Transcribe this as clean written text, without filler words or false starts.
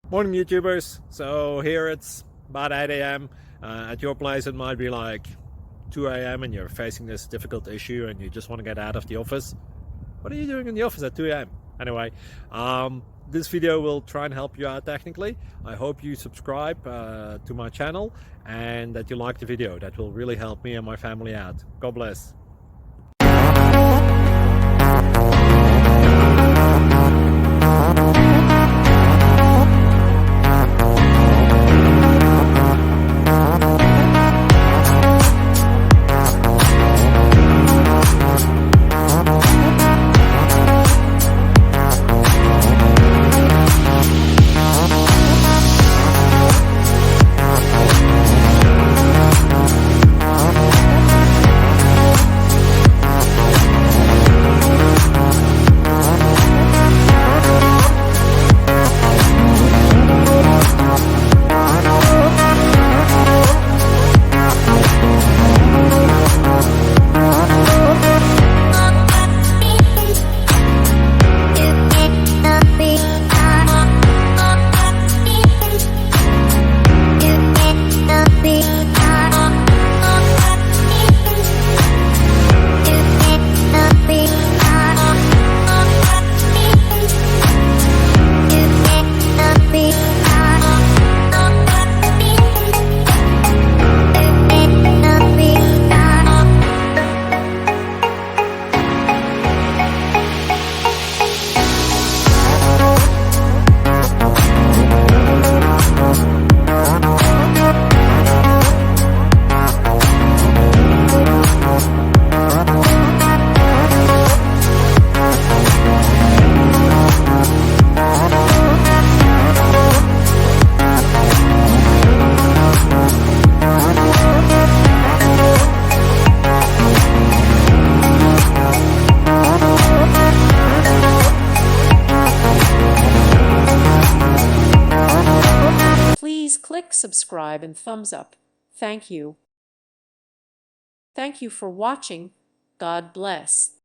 Morning YouTubers. So here it's about 8 a.m. At your place it might be like 2 a.m. and you're facing this difficult issue and you just want to get out of the office. What are you doing in the office at 2 a.m.? Anyway, this video will try and help you out technically. I hope you subscribe to my channel and that you like the video. That will really help me and my family out. God bless. Please click subscribe and thumbs up. Thank you. Thank you for watching. God bless.